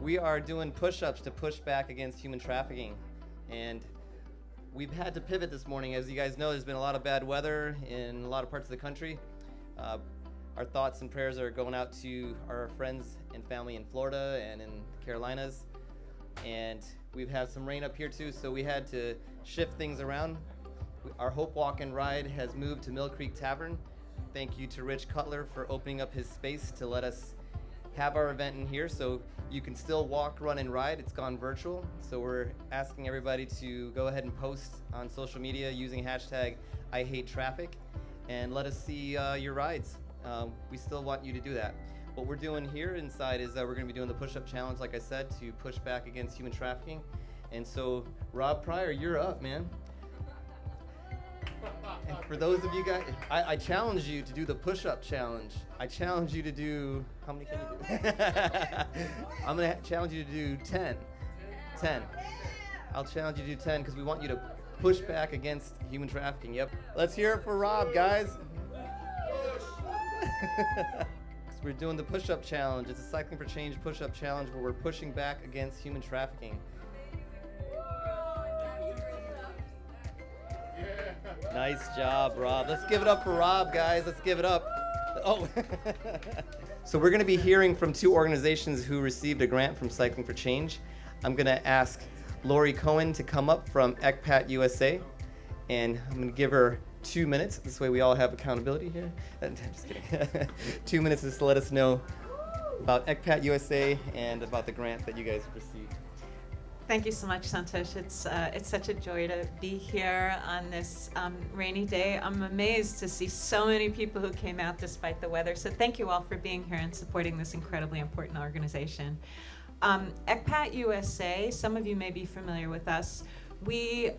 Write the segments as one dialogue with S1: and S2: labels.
S1: We are doing push-ups to push back against human trafficking, and we've had to pivot this morning. As you guys know, there's been a lot of bad weather in a lot of parts of the country. Our thoughts and prayers are going out to our friends and family in Florida and in the Carolinas, and we've had some rain up here too, so we had to shift things around. Our Hope Walk and Ride has moved to Mill Creek Tavern. Thank you to Rich Cutler for opening up his space to let us have our event in here, so you can still walk, run, and ride. It's gone virtual, so we're asking everybody to go ahead and post on social media using hashtag #IHateTraffic and let us see your rides. We still want you to do that. What we're doing here inside is we're going to be doing the push-up challenge, like I said, to push back against human trafficking. And so, Rob Pryor, you're up, man. And for those of you guys, I challenge you to do the push-up challenge. I challenge you to do, how many can you do? I'm going to challenge you to do 10. 10. I'll challenge you to do 10 because we want you to push back against human trafficking. Yep. Let's hear it for Rob, guys. We're doing the push-up challenge. It's a Cycling for Change push-up challenge where we're pushing back against human trafficking. Nice job, Rob. Let's give it up for Rob, guys. Let's give it up. Oh. So we're going to be hearing from two organizations who received a grant from Cycling for Change. I'm going to ask Lori Cohen to come up from ECPAT-USA, and I'm going to give her 2 minutes. This way we all have accountability here. I'm just kidding. 2 minutes just to let us know about ECPAT-USA and about the grant that you guys received.
S2: Thank you so much, Santosh. It's such a joy to be here on this rainy day. I'm amazed to see so many people who came out despite the weather. So thank you all for being here and supporting this incredibly important organization. ECPAT-USA, some of you may be familiar with us. We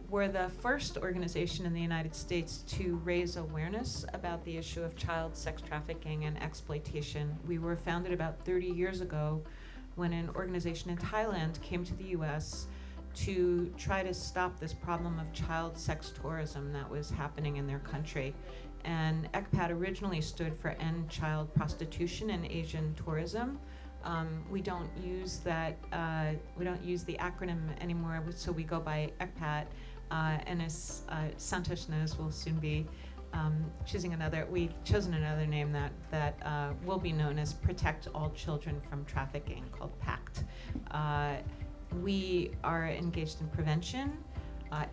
S2: were the first organization in the United States to raise awareness about the issue of child sex trafficking and exploitation. We were founded about 30 years ago when an organization in Thailand came to the US to try to stop this problem of child sex tourism that was happening in their country. And ECPAT originally stood for End Child Prostitution and Asian Tourism. We don't use that. We don't use the acronym anymore, so we go by ECPAT. And as Santosh knows, we'll soon be choosing another. We've chosen another name that will be known as Protect All Children from Trafficking, called PACT. We are engaged in prevention,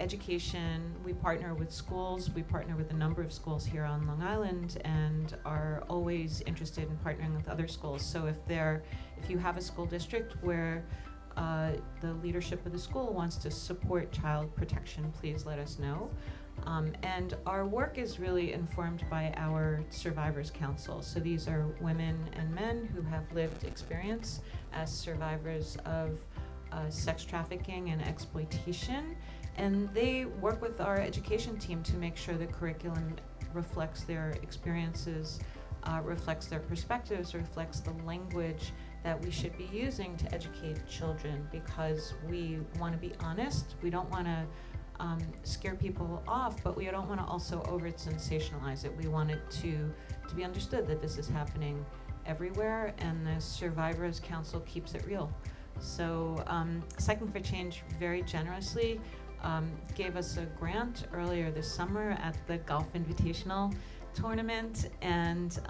S2: education. We partner with schools. We partner with a number of schools here on Long Island and are always interested in partnering with other schools. So if you have a school district where the leadership of the school wants to support child protection, please let us know. And our work is really informed by our Survivors Council. So these are women and men who have lived experience as survivors of sex trafficking and exploitation. And they work with our education team to make sure the curriculum reflects their experiences, reflects their perspectives, reflects the language that we should be using to educate children, because we want to be honest. We don't want to scare people off, but we don't want to also over-sensationalize it. We want it to be understood that this is happening everywhere, and the Survivors Council keeps it real. So Cycling for Change very generously gave us a grant earlier this summer at the Golf Invitational Tournament, and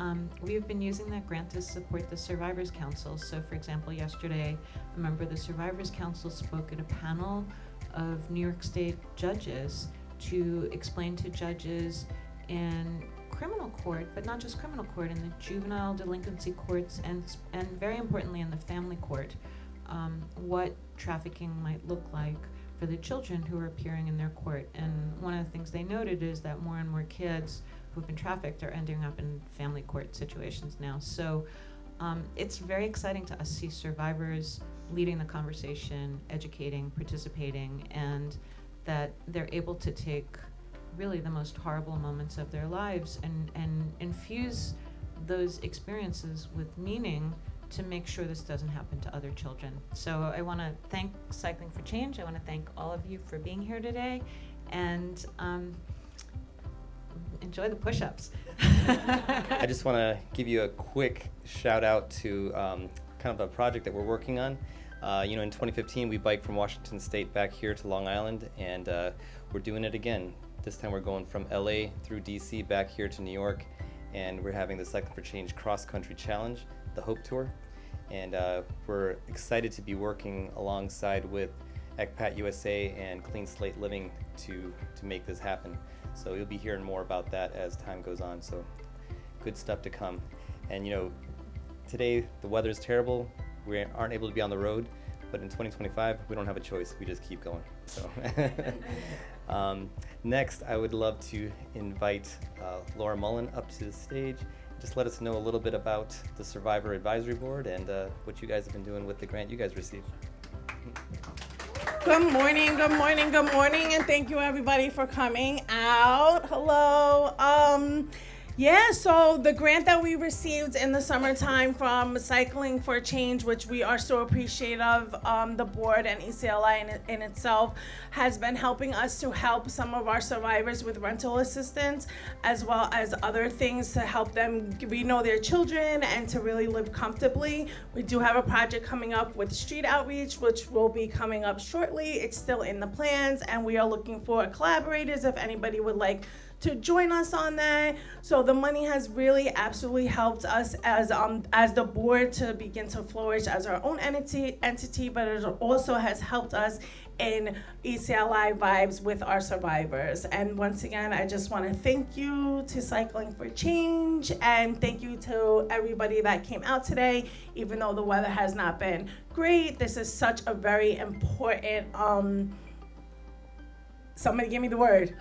S2: we've been using that grant to support the Survivors Council. So for example, yesterday, a member of the Survivors Council spoke at a panel of New York State judges to explain to judges in criminal court, but not just criminal court, in the juvenile delinquency courts and very importantly in the family court, what trafficking might look like for the children who are appearing in their court. And one of the things they noted is that more and more kids who've been trafficked are ending up in family court situations now. So it's very exciting to us see survivors leading the conversation, educating, participating, and that they're able to take really the most horrible moments of their lives and infuse those experiences with meaning to make sure this doesn't happen to other children. So I want to thank Cycling for Change. I want to thank all of you for being here today, and enjoy the push-ups.
S1: I just want to give you a quick shout out to kind kind of a project that we're working on. In 2015, we biked from Washington State back here to Long Island, and we're doing it again. This time we're going from LA through DC back here to New York, and we're having the Cycling for Change cross-country challenge, the Hope Tour. And we're excited to be working alongside with ECPAT-USA and Clean Slate Living to make this happen. So you'll be hearing more about that as time goes on. So good stuff to come. And today the weather is terrible. We aren't able to be on the road, but in 2025 we don't have a choice. We just keep going. So next, I would love to invite Laura Mullen up to the stage. Just let us know a little bit about the Survivor Advisory Board and what you guys have been doing with the grant you guys received.
S3: Good morning, good morning, good morning, and thank you everybody for coming out. Hello. So the grant that we received in the summertime from Cycling for Change, which we are so appreciative of, the board and ECLI in itself, has been helping us to help some of our survivors with rental assistance, as well as other things to help them know their children and to really live comfortably. We do have a project coming up with street outreach, which will be coming up shortly. It's still in the plans, and we are looking for collaborators if anybody would like to join us on that. So the money has really absolutely helped us as the board to begin to flourish as our own entity, but it also has helped us in ECLI vibes with our survivors. And once again, I just want to thank you to Cycling for Change, and thank you to everybody that came out today, even though the weather has not been great. This is such a very important, somebody give me the word.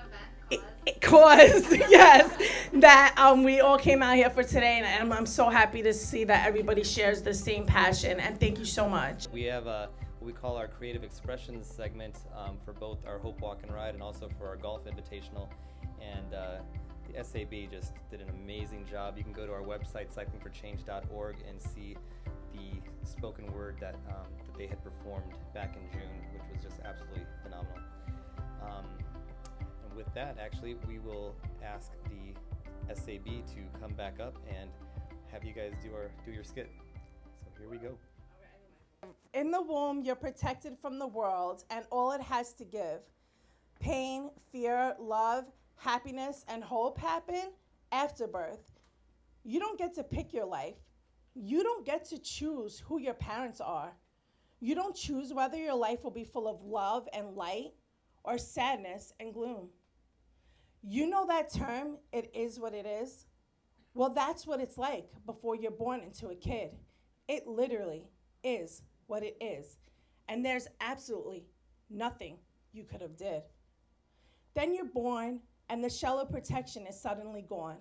S3: Cause, yes, that we all came out here for today, and I'm so happy to see that everybody shares the same passion, and thank you so much.
S1: We have what we call our Creative Expressions segment for both our Hope Walk and Ride and also for our Golf Invitational, and the SAB just did an amazing job. You can go to our website, cyclingforchange.org, and see the spoken word that they had performed back in June, which was just absolutely phenomenal. With that, actually, we will ask the SAB to come back up and have you guys do your skit. So here we go.
S3: In the womb, you're protected from the world and all it has to give. Pain, fear, love, happiness, and hope happen after birth. You don't get to pick your life. You don't get to choose who your parents are. You don't choose whether your life will be full of love and light or sadness and gloom. You know that term, it is what it is? Well, that's what it's like before you're born into a kid. It literally is what it is. And there's absolutely nothing you could have did. Then you're born and the shell of protection is suddenly gone,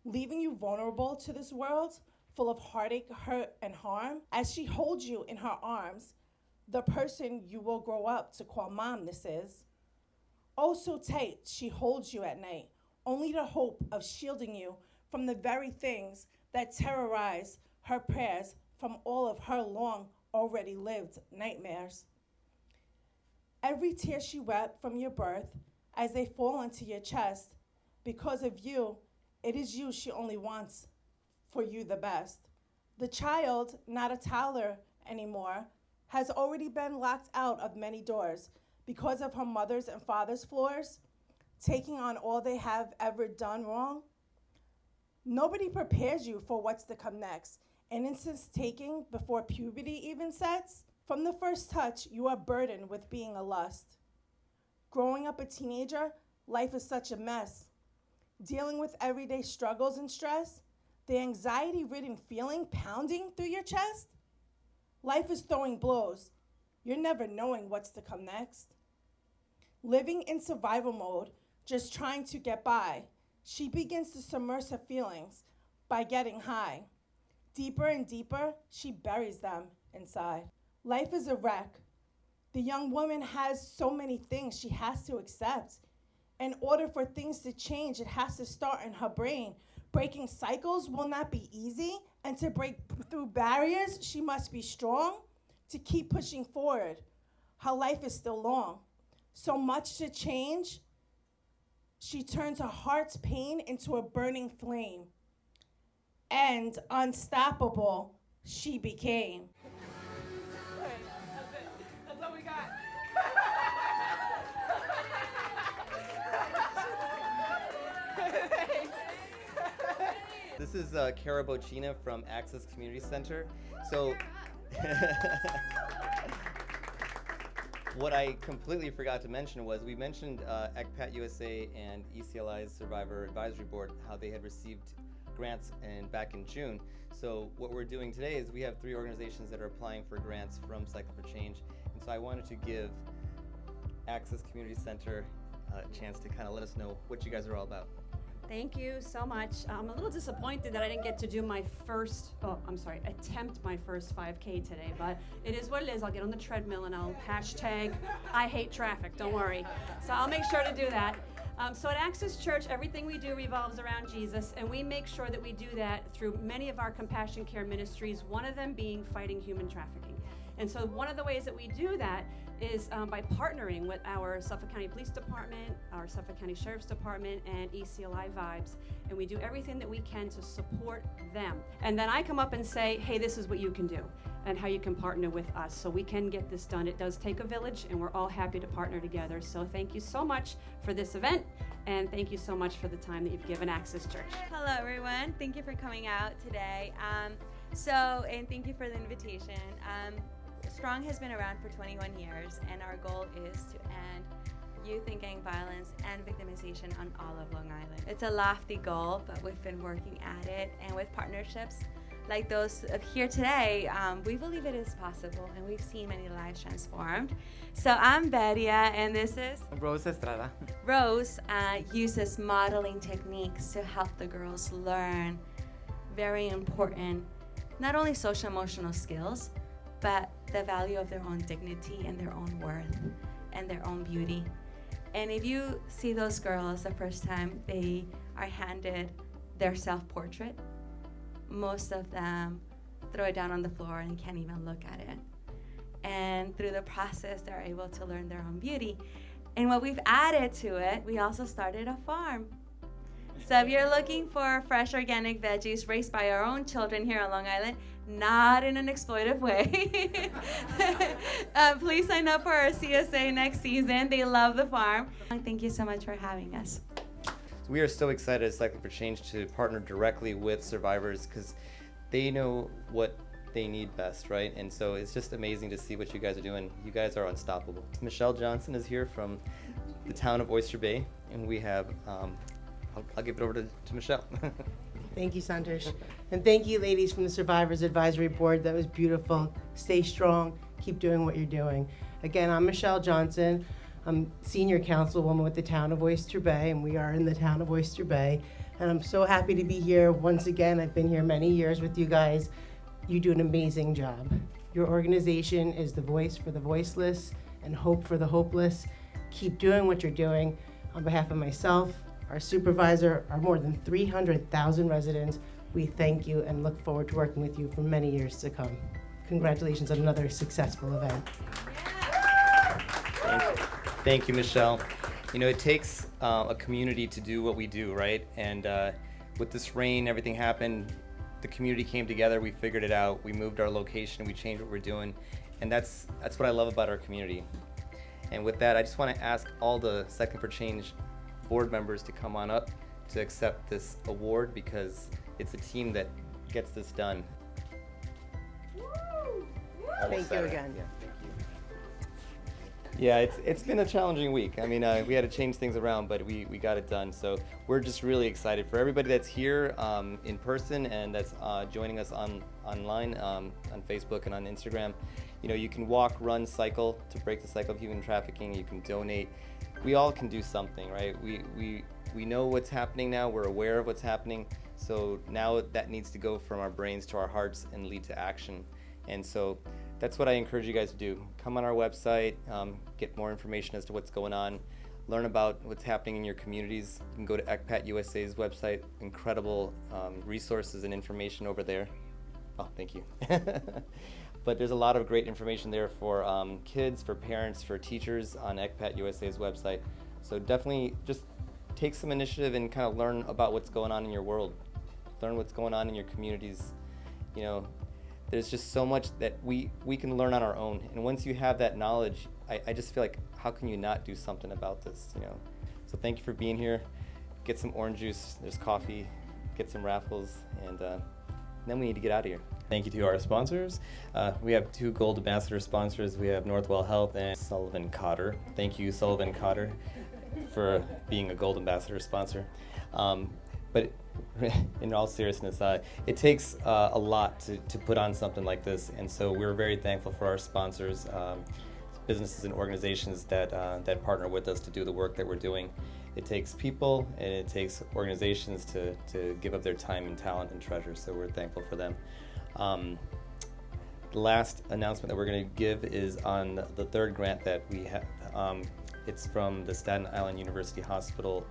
S3: leaving you vulnerable to this world full of heartache, hurt, and harm. As she holds you in her arms, the person you will grow up to call mom this is. Oh, so tight, she holds you at night, only the hope of shielding you from the very things that terrorize her prayers from all of her long already lived nightmares. Every tear she wept from your birth as they fall into your chest, because of you, it is you she only wants, for you the best. The child, not a toddler anymore, has already been locked out of many doors, because of her mother's and father's flaws, taking on all they have ever done wrong. Nobody prepares you for what's to come next. Innocence taking before puberty even sets. From the first touch, you are burdened with being a lust. Growing up a teenager, life is such a mess. Dealing with everyday struggles and stress, the anxiety-ridden feeling pounding through your chest. Life is throwing blows. You're never knowing what's to come next. Living in survival mode, just trying to get by, she begins to submerge her feelings by getting high. Deeper and deeper, she buries them inside. Life is a wreck. The young woman has so many things she has to accept. In order for things to change, it has to start in her brain. Breaking cycles will not be easy, and to break through barriers, she must be strong. To keep pushing forward. Her life is still long. So much to change. She turns her heart's pain into a burning flame. And unstoppable she became.
S1: this is Kara Bocina from Access Community Center. So, what I completely forgot to mention was we mentioned ECPAT-USA and ECLI's Survivor Advisory Board, how they had received grants back in June. So what we're doing today is we have 3 organizations that are applying for grants from Cycle for Change. And so I wanted to give Access Community Center a chance to kind of let us know what you guys are all about.
S4: Thank you so much. I'm a little disappointed that I didn't get to do my first, attempt my first 5K today, but it is what it is. I'll get on the treadmill and I'll hashtag I hate traffic, don't worry. So I'll make sure to do that. So at Access Church, everything we do revolves around Jesus, and we make sure that we do that through many of our compassion care ministries, one of them being fighting human trafficking. And so one of the ways that we do that is by partnering with our Suffolk County Police Department, our Suffolk County Sheriff's Department, and ECLI Vibes. And we do everything that we can to support them. And then I come up and say, hey, this is what you can do and how you can partner with us so we can get this done. It does take a village, and we're all happy to partner together. So thank you so much for this event, and thank you so much for the time that you've given Access Church.
S5: Hello, everyone. Thank you for coming out today. And thank you for the invitation. Strong has been around for 21 years, and our goal is to end youth and gang violence and victimization on all of Long Island. It's a lofty goal, but we've been working at it, and with partnerships like those here today, we believe it is possible, and we've seen many lives transformed. So I'm Beria, and this is
S6: Rose Estrada.
S5: Rose uses modeling techniques to help the girls learn very important, not only social emotional skills, but the value of their own dignity and their own worth and their own beauty. And if you see those girls the first time they are handed their self-portrait, most of them throw it down on the floor and can't even look at it. And through the process, they're able to learn their own beauty. And what we've added to it, we also started a farm. So if you're looking for fresh organic veggies raised by our own children here on Long Island, not in an exploitive way, please sign up for our CSA next season. They love the farm. Thank you so much for having us.
S1: We are so excited at Cycle for Change to partner directly with survivors because they know what they need best, right? And so it's just amazing to see what you guys are doing. You guys are unstoppable. Michelle Johnson is here from the town of Oyster Bay, and we have, I'll give it over to Michelle.
S7: Thank you, Santosh. And thank you, ladies from the Survivors Advisory Board. That was beautiful. Stay strong. Keep doing what you're doing. Again, I'm Michelle Johnson. I'm senior councilwoman with the town of Oyster Bay, and we are in the town of Oyster Bay. And I'm so happy to be here once again. I've been here many years with you guys. You do an amazing job. Your organization is the voice for the voiceless and hope for the hopeless. Keep doing what you're doing. On behalf of myself, our supervisor, our more than 300,000 residents, we thank you and look forward to working with you for many years to come. Congratulations on another successful event.
S1: Thank you, Michelle. You know, it takes a community to do what we do, right? And with this rain, everything happened. The community came together. We figured it out. We moved our location. We changed what we're doing. And that's what I love about our community. And with that, I just want to ask all the Cycle for Change board members to come on up to accept this award because it's a team that gets this done.
S7: Thank you again.
S1: Yeah, it's been a challenging week. I mean, we had to change things around, but we got it done. So we're just really excited for everybody that's here in person and that's joining us online on Facebook and on Instagram. You know, you can walk, run, cycle to break the cycle of human trafficking. You can donate. We all can do something, right? We know what's happening now. We're aware of what's happening. So now that needs to go from our brains to our hearts and lead to action. And so that's what I encourage you guys to do. Come on our website, get more information as to what's going on, learn about what's happening in your communities. You can go to ECPAT-USA's website, incredible resources and information over there. Oh, thank you. But there's a lot of great information there for kids, for parents, for teachers on ECPAT-USA's website. So definitely just take some initiative and kind of learn about what's going on in your world. Learn what's going on in your communities. You know, there's just so much that we can learn on our own. And once you have that knowledge, I just feel like, how can you not do something about this, you know? So thank you for being here. Get some orange juice, there's coffee, get some raffles, and then we need to get out of here. Thank you to our sponsors. We have 2 Gold Ambassador sponsors. We have Northwell Health and Sullivan Cotter. Thank you, Sullivan Cotter, for being a Gold Ambassador sponsor. But in all seriousness, it takes a lot to put on something like this, and so we're very thankful for our sponsors, businesses and organizations that partner with us to do the work that we're doing. It takes people and it takes organizations to give up their time and talent and treasure, so we're thankful for them. The last announcement that we're going to give is on the 3rd grant that we have. It's from the Staten Island University Hospital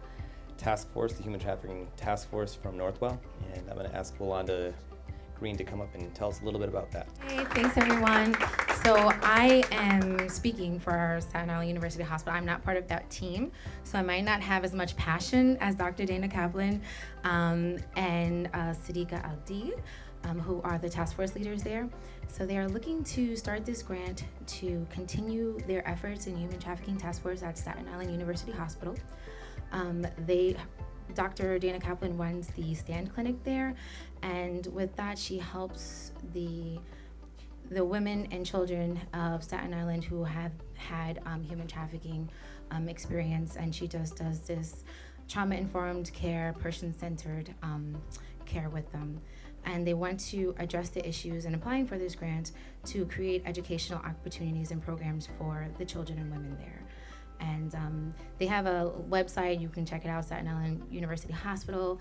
S1: Task Force, the Human Trafficking Task Force from Northwell, and I'm going to ask Wanda Green to come up and tell us a little bit about that.
S6: Hey, thanks everyone. So I am speaking for Staten Island University Hospital. I'm not part of that team, so I might not have as much passion as Dr. Dana Kaplan and Sadiqa Aldi, who are the task force leaders there. So they are looking to start this grant to continue their efforts in human trafficking task force at Staten Island University Hospital. Dr. Dana Kaplan runs the stand clinic there, and with that she helps the women and children of Staten Island who have had human trafficking experience, and she just does this trauma-informed care, person-centered care with them. And they want to address the issues in applying for this grant to create educational opportunities and programs for the children and women there. And they have a website, you can check it out, Staten Island University Hospital.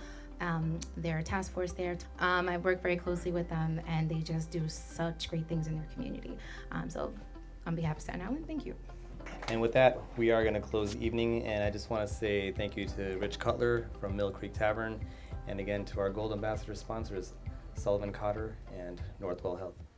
S6: They're a task force there. I work very closely with them, and they just do such great things in their community. So on behalf of Staten Island, thank you.
S1: And with that, we are going to close the evening, and I just want to say thank you to Rich Cutler from Mill Creek Tavern, and again to our Gold Ambassador sponsors, Sullivan Cotter and Northwell Health.